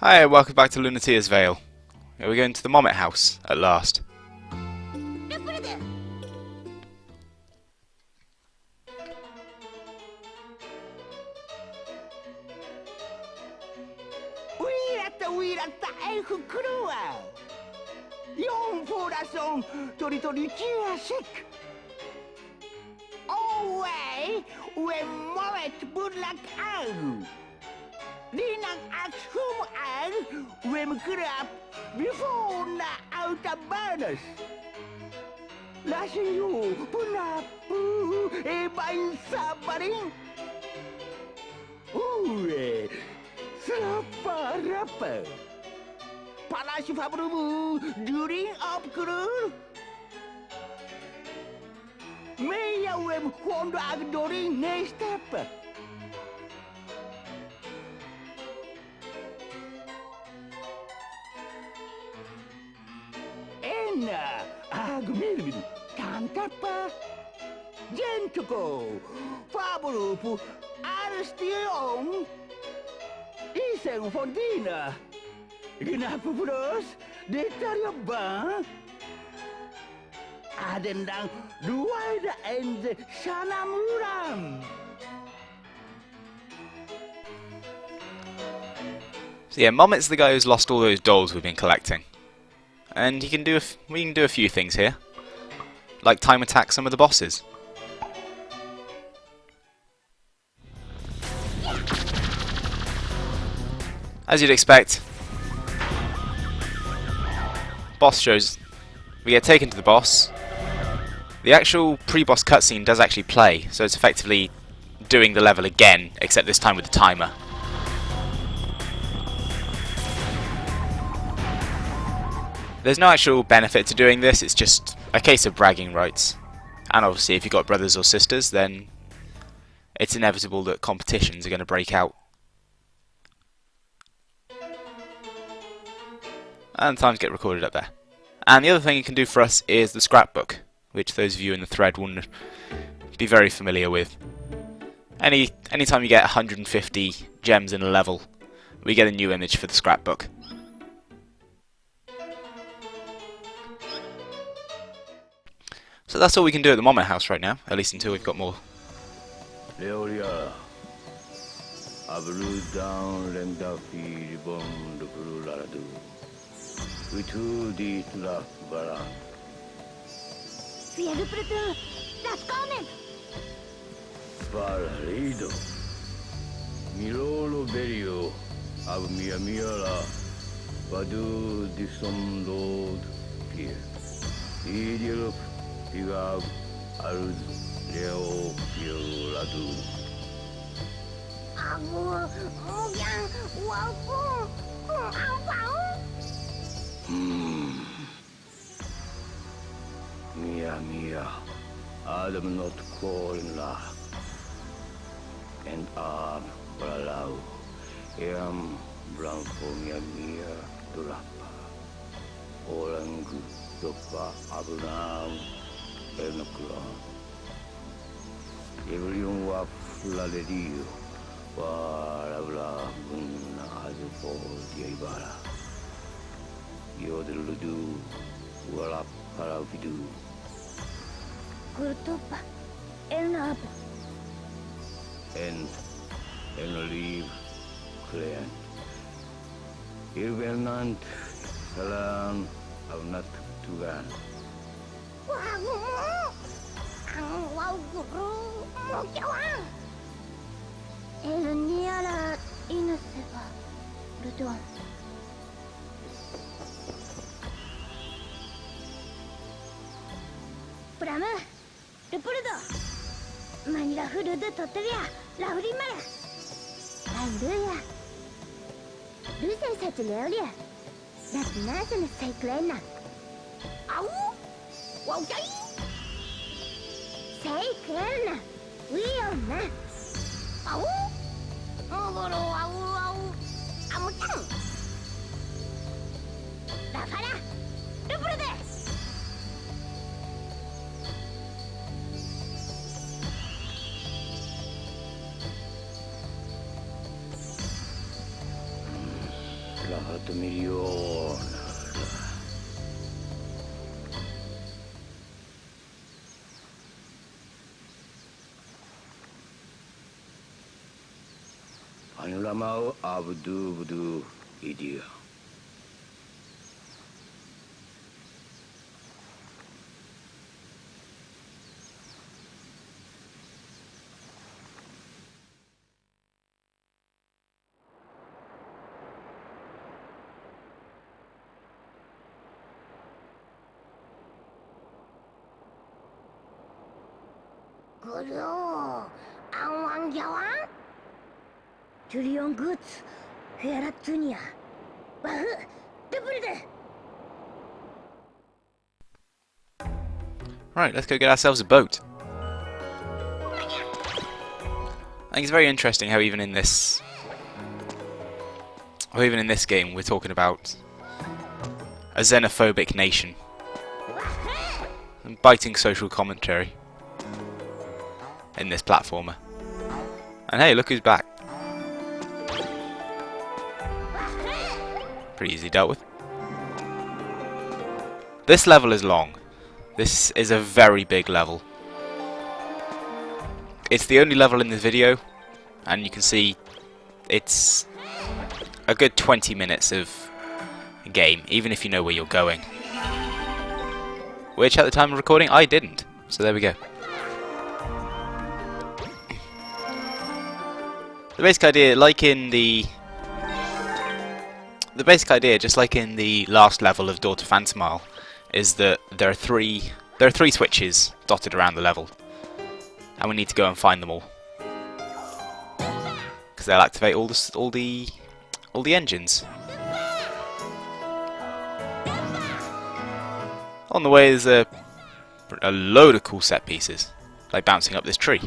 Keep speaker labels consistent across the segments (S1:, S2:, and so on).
S1: Hi, welcome back to Lunatea's Vale. We're going to the Mommet house at last.
S2: Wirata elfu Klonoa. Jon Fodason, Toritorichiasik. Oh, way, we Mommet Budlak Al. Dinang Aksum Al, we Mkrap, before na outer banners. Lasiyo, Punapu, Ebain Sabaring. Uwe. Rapa. Palasi Fabrubu, during up crew. May I wem Hondo Agdori next step. Enna, Agmilvin, Tantapa, Gentuko, Fabrupu, Arstion. Isang Fondina. Ginapupros, detario ba? Adendang Duwaida and Shanamuram.
S1: So yeah, Mommet's the guy who's lost all those dolls we've been collecting. And we can do a few things here. Like time attack some of the bosses. As you'd expect, boss shows, we get taken to the boss. The actual pre-boss cutscene does actually play, so it's effectively doing the level again, except this time with the timer. There's no actual benefit to doing this, it's just a case of bragging rights. And obviously if you've got brothers or sisters, then it's inevitable that competitions are going to break out. And times get recorded up there. And the other thing it can do for us is the scrapbook, which those of you in the thread wouldn't be very familiar with. Anytime you get 150 gems in a level, we get a new image for the scrapbook. So that's all we can do at the Mommet house right now, at least until we've got more.
S2: Itu di telah barang.
S3: Vier Brüder, das kommen!
S2: Barrido. Milolo Berio, ab Mia Miala, Badu di Som Lord Pier. Idiot, Pigab, Arud, Leo, Pio Ladu.
S3: Aku, yang, waku, apa?
S2: Mia, Adam not calling la, and Bralau, Blanco Mia, Durapa, Orang Dopa, Abunam, Enocron. Everyone was Ladedio, Warabla, Buna, Azupo, Diabara. Yodeludu, Wallap, Paravidu.
S3: Kurtupa, Enab.
S2: And leave client. Irvenant, Salam, Avnat Tugan.
S3: Wagu, ang wagu, Mokiawan. Elniara Inoseba, Rudon. Brahma, Rupurdo. Manila Hurudu Toteria, Laurimara. Hallelujah. Lucy said to Leolia. That's nice and cyclena. Ow! Okay. Cyclena. We are not. Ow! Ogoro, ow. I'm tongue. Rafara, Rupurdo.
S2: Lahat milyon. Ano lamang abdu-budu idea.
S3: Guru, ang wangjawan? Julian goods, Heratunia. Bahu, double de.
S1: Right, let's go get ourselves a boat. I think it's very interesting how even in this game we're talking about a xenophobic nation and biting social commentary in this platformer. And hey, look who's back. Pretty easily dealt with. This level is long. This is a very big level. It's the only level in this video, and you can see it's a good 20 minutes of game, even if you know where you're going. Which at the time of recording I didn't, so there we go. The basic idea, just like in the last level of Daughter Phantomile, is that there are three switches dotted around the level, and we need to go and find them all, because they'll activate all the engines. On the way, there's a load of cool set pieces, like bouncing up this tree.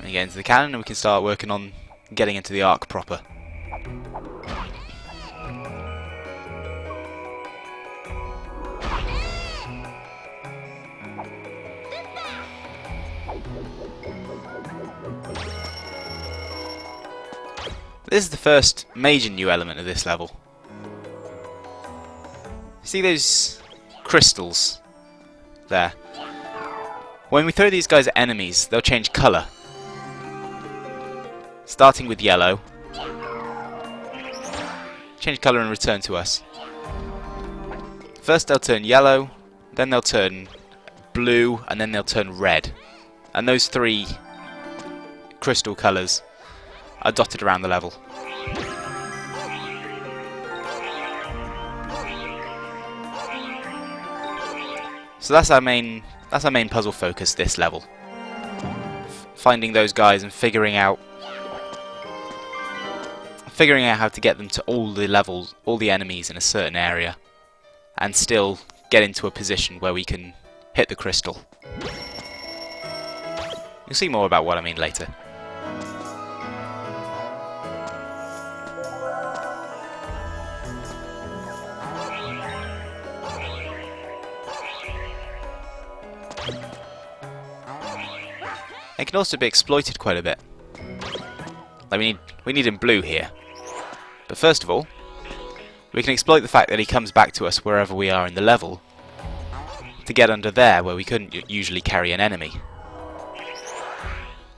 S1: We get into the cannon and we can start working on getting into the Ark proper. This is the first major new element of this level. See those crystals there? When we throw these guys at enemies, they'll change colour. Starting with yellow. Change colour and return to us. First they'll turn yellow, then they'll turn blue, and then they'll turn red. And those three crystal colours are dotted around the level. So that's our main puzzle focus this level. Finding those guys and figuring out how to get them to all the levels, all the enemies in a certain area, and still get into a position where we can hit the crystal. You'll see more about what I mean later. It can also be exploited quite a bit. Like we need him blue here. But first of all, we can exploit the fact that he comes back to us wherever we are in the level to get under there where we couldn't usually carry an enemy.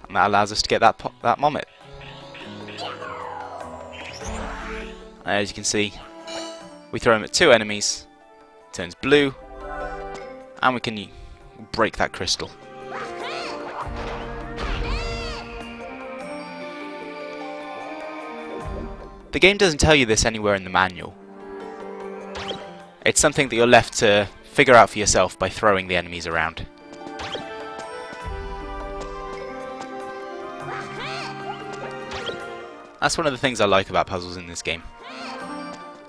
S1: And that allows us to get that mommet. As you can see, we throw him at two enemies, turns blue, and we can break that crystal. The game doesn't tell you this anywhere in the manual. It's something that you're left to figure out for yourself by throwing the enemies around. That's one of the things I like about puzzles in this game.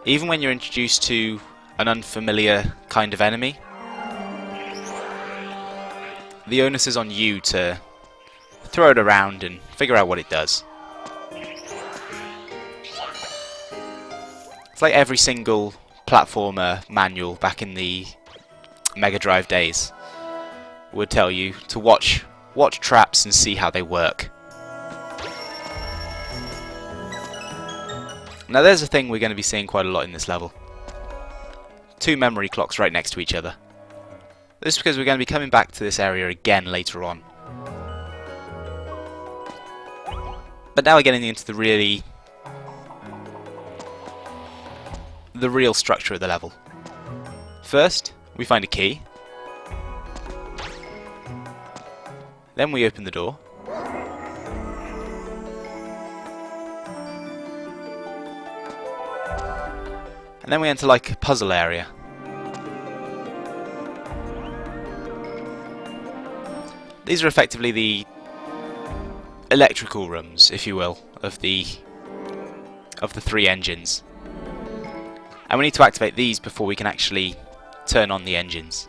S1: Even when you're introduced to an unfamiliar kind of enemy, the onus is on you to throw it around and figure out what it does. It's like every single platformer manual back in the Mega Drive days would tell you to watch traps and see how they work. Now there's a thing we're going to be seeing quite a lot in this level. 2 memory clocks right next to each other. This is because we're going to be coming back to this area again later on. But now we're getting into the real structure of the level. First, we find a key. Then we open the door. And then we enter like a puzzle area. These are effectively the electrical rooms, if you will, of the 3 engines. And we need to activate these before we can actually turn on the engines.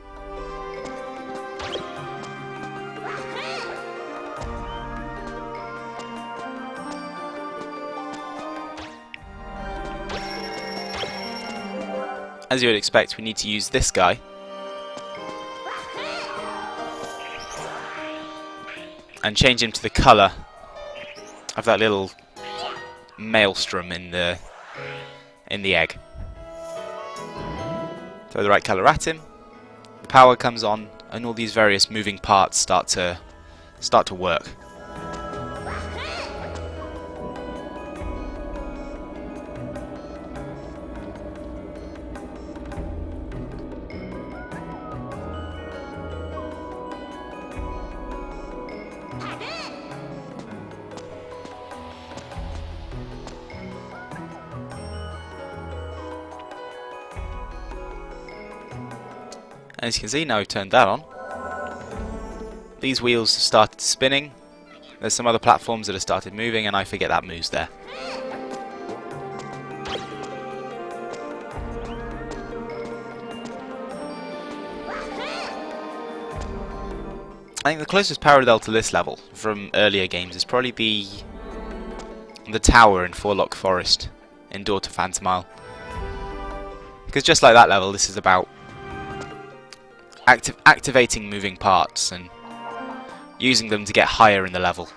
S1: As you would expect, we need to use this guy. And change him to the colour of that little maelstrom in the egg. Throw the right colour at him, the power comes on, and all these various moving parts start to work. As you can see, now we've turned that on. These wheels have started spinning. There's some other platforms that have started moving, and I forget that moves there. I think the closest parallel to this level from earlier games is probably the tower in Forlock Forest in Door to Phantom. Because just like that level, this is about activating moving parts and using them to get higher in the level.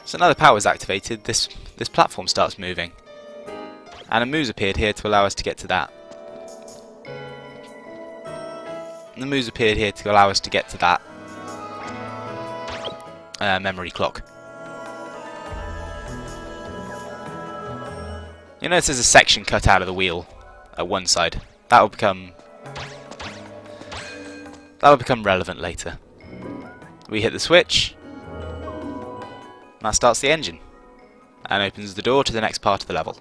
S1: So now the power is activated, this platform starts moving. And a moose appeared here to allow us to get to that. And the moose appeared here to allow us to get to that memory clock. You notice there's a section cut out of the wheel at one side. That will become relevant later. We hit the switch. And that starts the engine and opens the door to the next part of the level.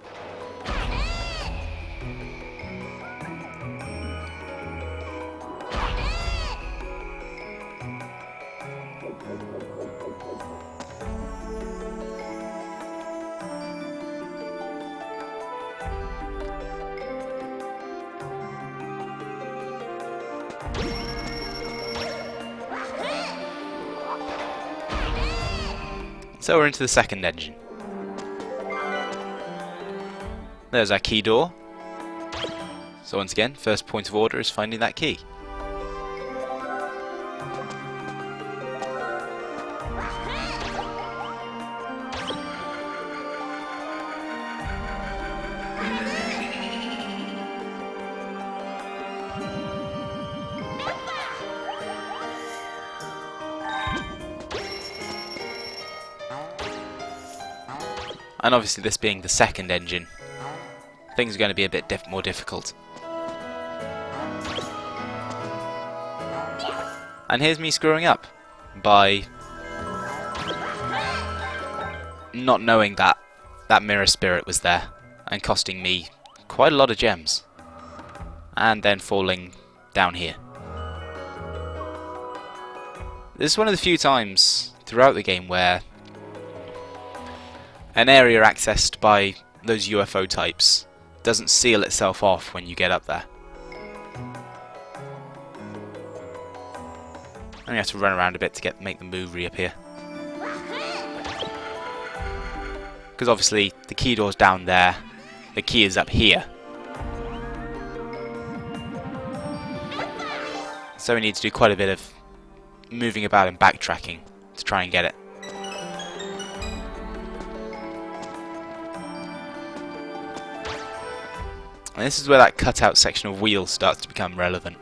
S1: So we're into the second engine. There's our key door. So once again, first point of order is finding that key. And obviously this being the second engine, things are going to be a bit more difficult. And here's me screwing up by not knowing that that mirror spirit was there and costing me quite a lot of gems. And then falling down here. This is one of the few times throughout the game where an area accessed by those UFO types doesn't seal itself off when you get up there. And you have to run around a bit to make the move reappear. Because obviously the key door's down there, the key is up here. So we need to do quite a bit of moving about and backtracking to try and get it. And this is where that cutout section of wheel starts to become relevant.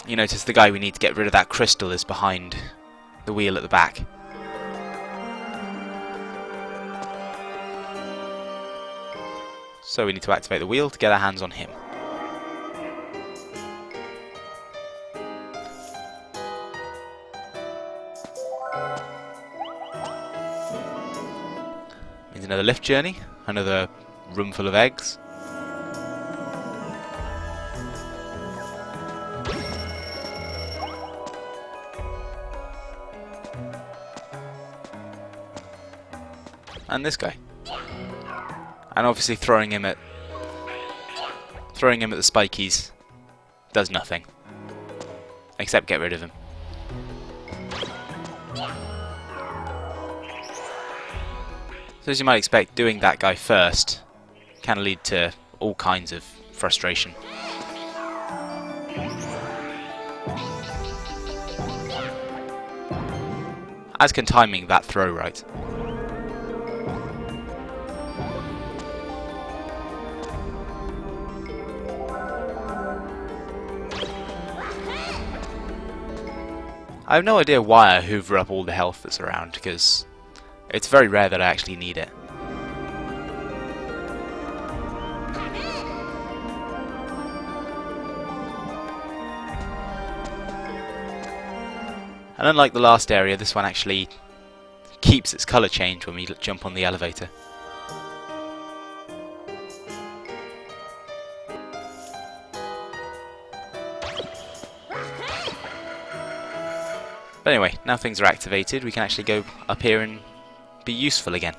S1: You notice the guy we need to get rid of that crystal is behind the wheel at the back. So we need to activate the wheel to get our hands on him. Means another lift journey, another room full of eggs. And this guy. And obviously throwing him at the spikies does nothing. Except get rid of him. So as you might expect, doing that guy first can lead to all kinds of frustration. As can timing that throw right. I have no idea why I hoover up all the health that's around, because it's very rare that I actually need it. And unlike the last area, this one actually keeps its colour change when we jump on the elevator. But anyway, now things are activated, we can actually go up here and be useful again.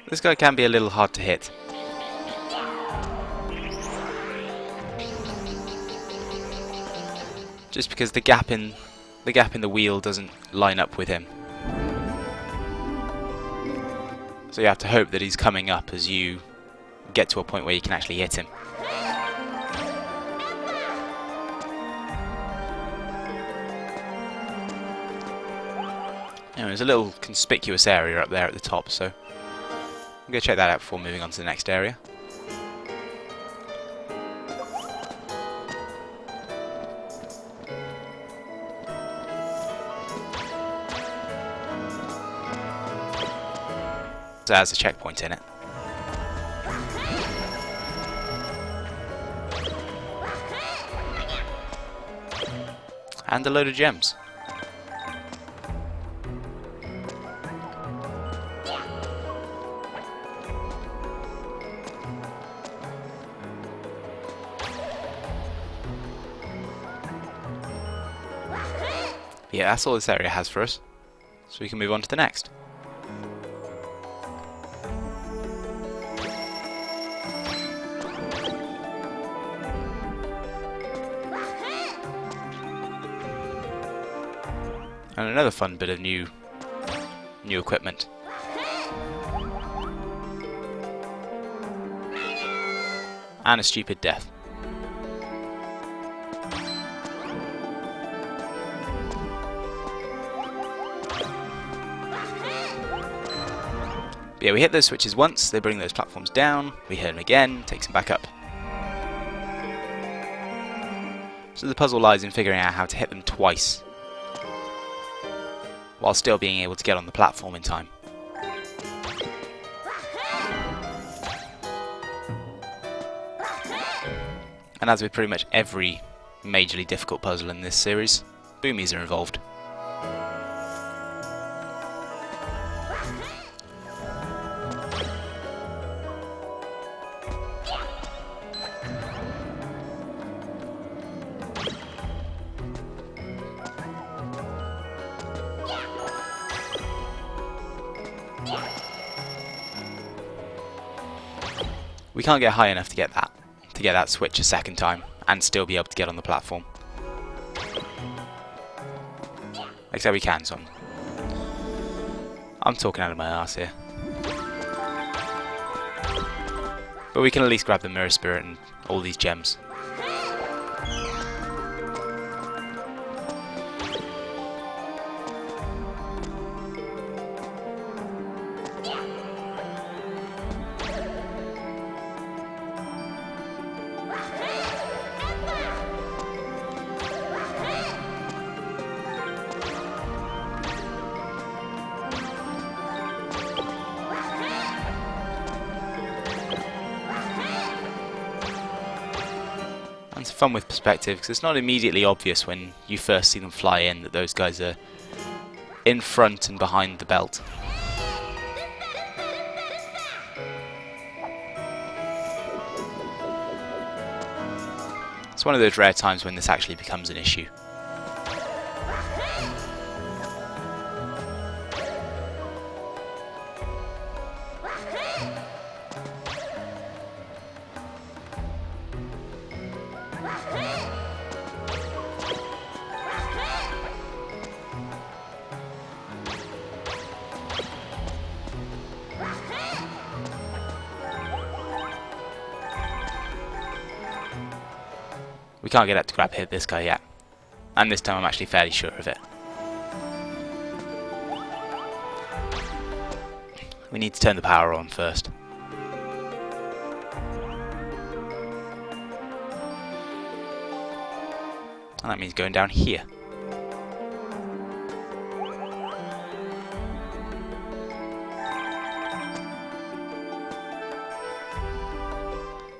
S1: This guy can be a little hard to hit. Just because the gap in the wheel doesn't line up with him. So you have to hope that he's coming up as you get to a point where you can actually hit him. There's a little conspicuous area up there at the top, so I'm going to check that out before moving on to the next area. So it has a checkpoint in it. And a load of gems. Yeah, that's all this area has for us, so we can move on to the next. And another fun bit of new equipment. And a stupid death. But yeah, we hit those switches once, they bring those platforms down, we hit them again, takes them back up. So the puzzle lies in figuring out how to hit them twice, while still being able to get on the platform in time. And as with pretty much every majorly difficult puzzle in this series, boomies are involved. We can't get high enough to get that switch a second time and still be able to get on the platform. Except we can, so I'm talking out of my arse here. But we can at least grab the mirror spirit and all these gems. And it's fun with perspective because it's not immediately obvious when you first see them fly in that those guys are in front and behind the belt. It's one of those rare times when this actually becomes an issue. We can't get up to grab hit this guy yet. And this time I'm actually fairly sure of it. We need to turn the power on first. And that means going down here.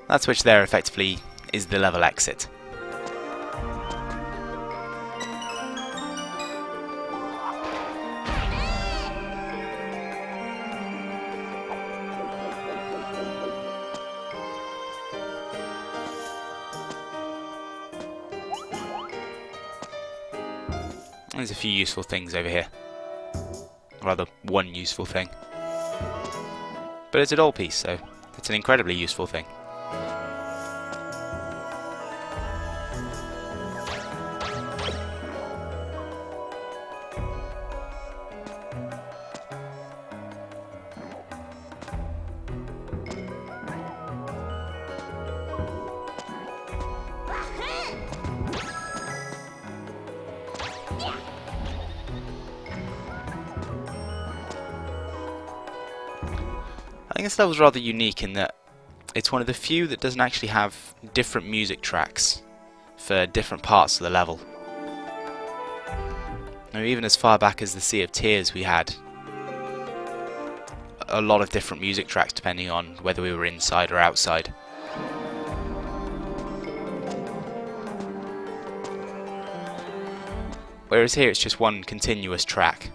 S1: That switch there effectively is the level exit. There's a few useful things over here. Or rather, one useful thing. But it's a doll piece, so it's an incredibly useful thing. I think this level's rather unique in that it's one of the few that doesn't actually have different music tracks for different parts of the level. Now, even as far back as the Sea of Tears, we had a lot of different music tracks depending on whether we were inside or outside. Whereas here it's just one continuous track.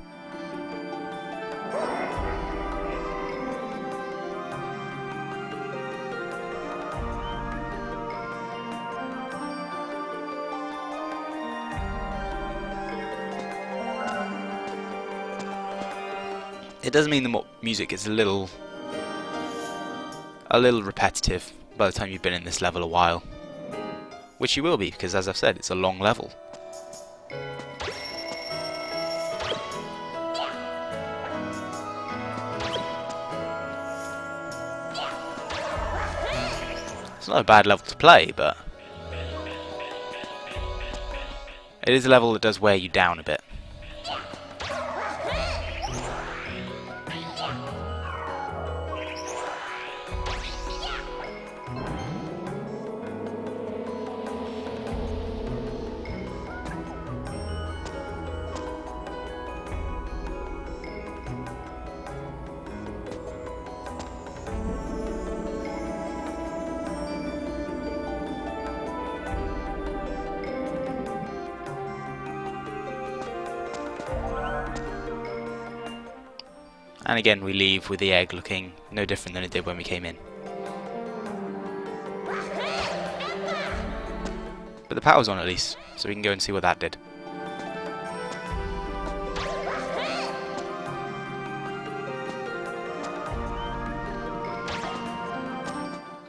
S1: It does mean the music is a little repetitive by the time you've been in this level a while. Which you will be, because as I've said, it's a long level. It's not a bad level to play, but it is a level that does wear you down a bit. And again we leave with the egg looking no different than it did when we came in. But the power's on at least, so we can go and see what that did.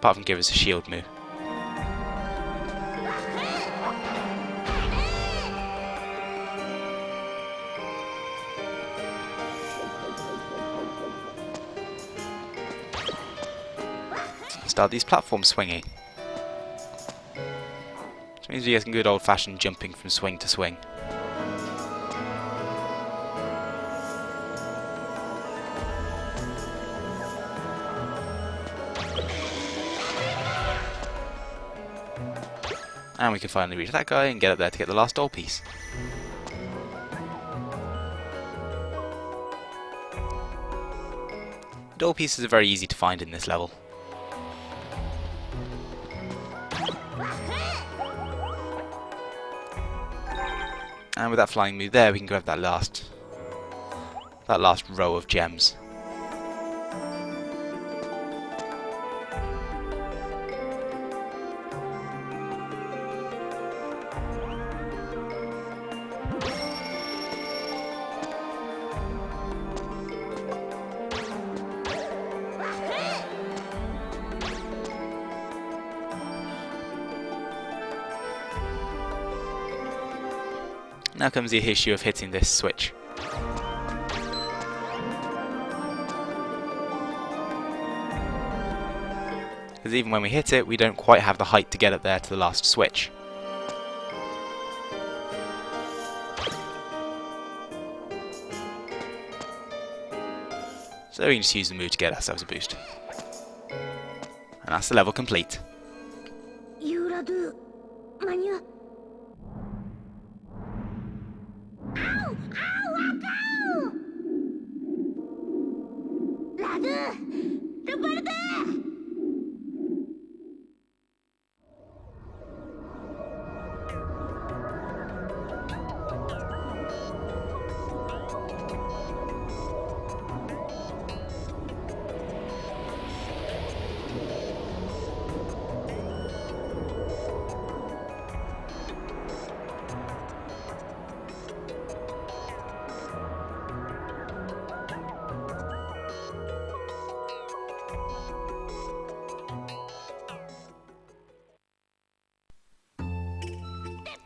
S1: apart from give us a shield move. Start these platforms swinging. Which means we get some good old-fashioned jumping from swing to swing. And we can finally reach that guy and get up there to get the last doll piece. Doll pieces are very easy to find in this level. And with that flying move there, we can grab that last row of gems. Now comes the issue of hitting this switch. Because even when we hit it, we don't quite have the height to get up there to the last switch. So we can just use the move to get ourselves a boost. And that's the level complete.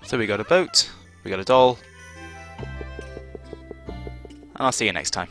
S1: So we got a boat, we got a doll, and I'll see you next time.